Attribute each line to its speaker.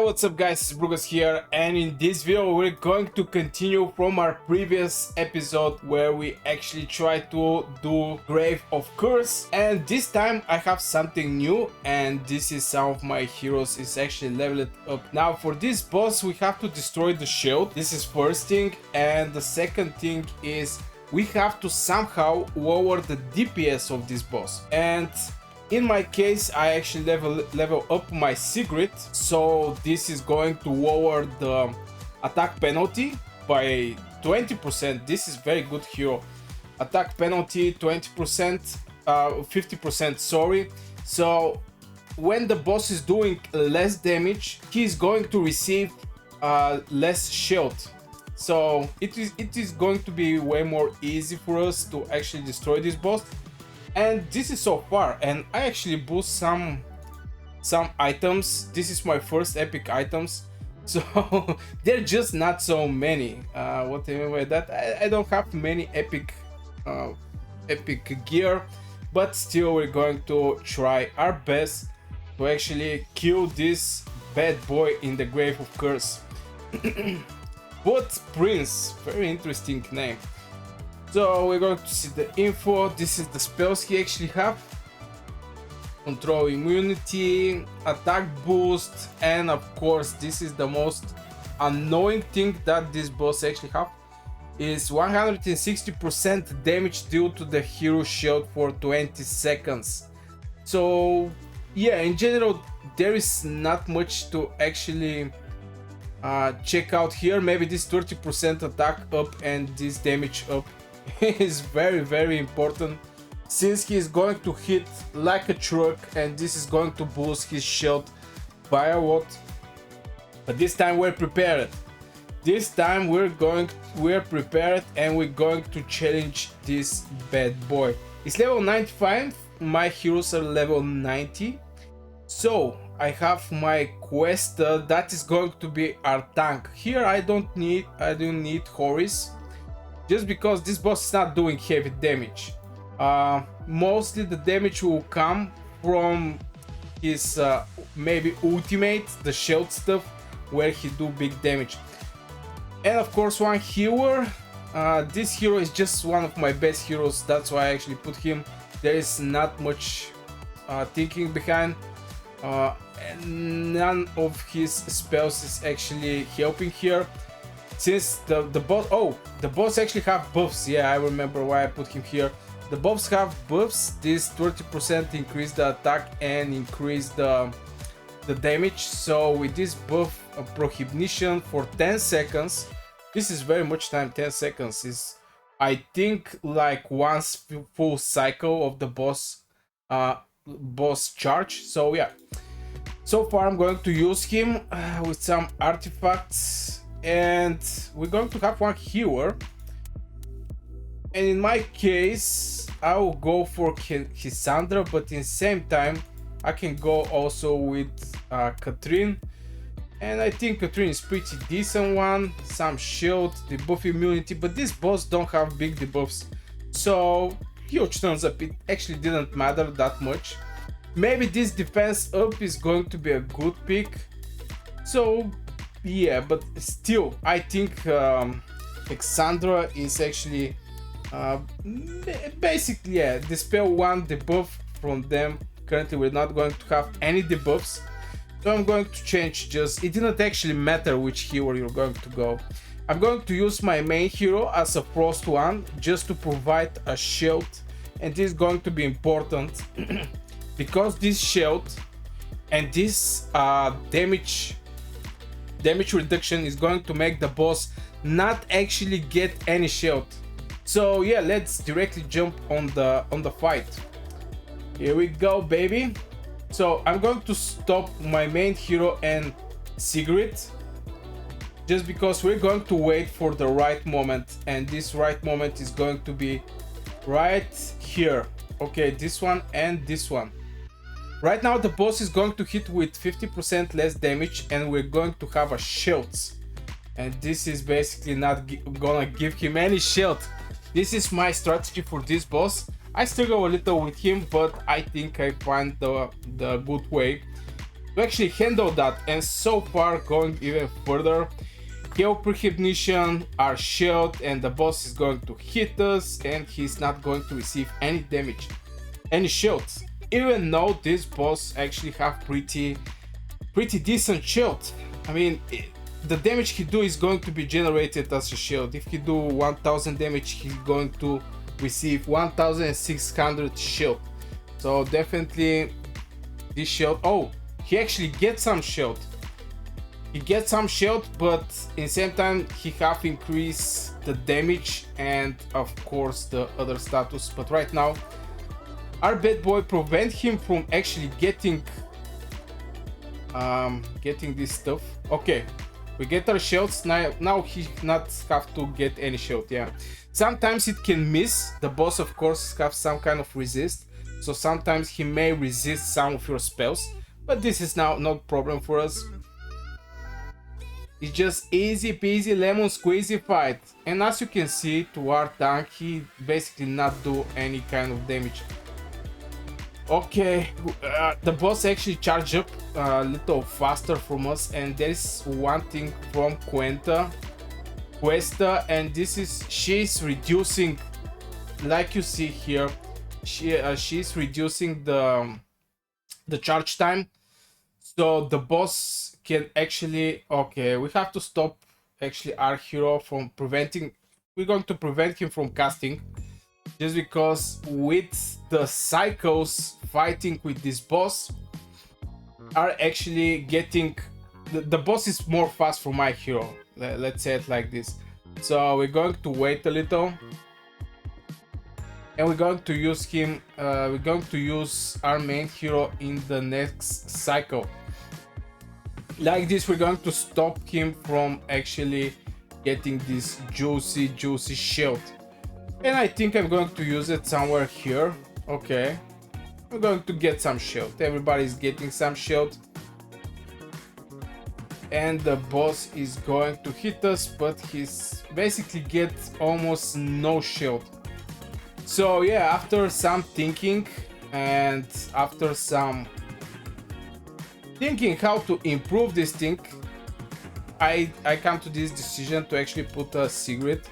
Speaker 1: What's up guys, it's Brugas here, and in this video we're going to continue from our previous episode where we actually tried to do Grave of Curse, and this time I have something new, and this is some of my heroes is actually leveled up. Now for this boss we have to destroy the shield. This is first thing, and the second thing is we have to somehow lower the DPS of this boss. And in my case, I actually level up my secret, so this is going to lower the attack penalty by 20%. This is very good hero. Attack penalty 20%, 50%, sorry. So when the boss is doing less damage, he's going to receive less shield. So it is going to be way more easy for us to actually destroy this boss. And this is so far, and I actually boost some items. This is my first epic items, so they're just not so many. What I mean by that, I don't have many epic gear, but still we're going to try our best to actually kill this bad boy in the Grave of Curse. But Prince, very interesting name. So we're going to see the info. This is the spells he actually have. Control immunity, attack boost, and of course this is the most annoying thing that this boss actually have, is 160% damage due to the hero shield for 20 seconds. So yeah, in general there is not much to actually check out here. Maybe this 30% attack up and this damage up is very important, since he is going to hit like a truck, and this is going to boost his shield by a lot. But this time we're prepared. This time we're prepared, and we're going to challenge this bad boy. It's level 95. My heroes are level 90. So I have my quest that is going to be our tank. Here I don't need Horus, just because this boss is not doing heavy damage. Mostly the damage will come from his maybe ultimate, the shield stuff, where he do big damage. And of course one healer. This hero is just one of my best heroes, that's why I actually put him. There is not much thinking behind, and none of his spells is actually helping here. Since the boss actually have buffs. Yeah, I remember why I put him here. The buffs have buffs. This 30% increase the attack and increase the damage. So with this buff prohibition for 10 seconds, this is very much time. 10 seconds is, I think, like once full cycle of the boss charge. So yeah, so far I'm going to use him with some artifacts. And we're going to have one healer, and in my case I will go for Cassandra, but in the same time I can go also with Katrine, and I think Katrine is pretty decent one. Some shield, debuff immunity, but this boss don't have big debuffs, so huge turns up, it actually didn't matter that much. Maybe this defense up is going to be a good pick. So yeah, but still I think Cassandra is actually basically, yeah, dispel one debuff from them. Currently we're not going to have any debuffs, so I'm going to change. Just, it didn't actually matter which hero you're going to go. I'm going to use my main hero as a frost one, just to provide a shield, and this is going to be important because this shield and this damage reduction is going to make the boss not actually get any shield. So yeah, let's directly jump on the fight. Here we go, baby. So I'm going to stop my main hero and Sigrid, just because we're going to wait for the right moment, and this right moment is going to be right here. Okay, this one and this one. Right now the boss is going to hit with 50% less damage, and we're going to have a shields, and this is basically not gonna give him any shield. This is my strategy for this boss. I struggle a little with him, but I think I find the good way. to actually handle that. And so far, going even further, Chaos Precognition, our shield, and the boss is going to hit us, and he's not going to receive any damage, any shields. Even though this boss actually have pretty decent shield. I mean, the damage he do is going to be generated as a shield. If he do 1000 damage, he's going to receive 1600 shield. So definitely this shield. Oh, he actually gets some shield. He gets some shield, but in the same time he have increased the damage and of course the other status. But right now our bad boy prevent him from actually getting this stuff. Okay, we get our shields. Now he not have to get any shield. Yeah, sometimes it can miss. The boss of course have some kind of resist, so sometimes he may resist some of your spells, but this is now not problem for us. It's just easy peasy lemon squeezy fight. And as you can see, to our tank, he basically not do any kind of damage. Okay, the boss actually charge up a little faster from us, and there is one thing from Cuesta, and this is she's reducing, like you see here, she's reducing the charge time, so the boss can actually, okay, we have to stop actually our hero from preventing, we're going to prevent him from casting, just because with the cycles fighting with this boss are actually getting, the boss is more fast for my hero, let's say it like this. So we're going to wait a little, and we're going to use him, we're going to use our main hero in the next cycle. Like this, we're going to stop him from actually getting this juicy shield. And I think I'm going to use it somewhere here. Okay, we're going to get some shield. Everybody's getting some shield, and the boss is going to hit us, but he's basically gets almost no shield. So yeah, after some thinking and after some thinking how to improve this thing, I come to this decision to actually put a cigarette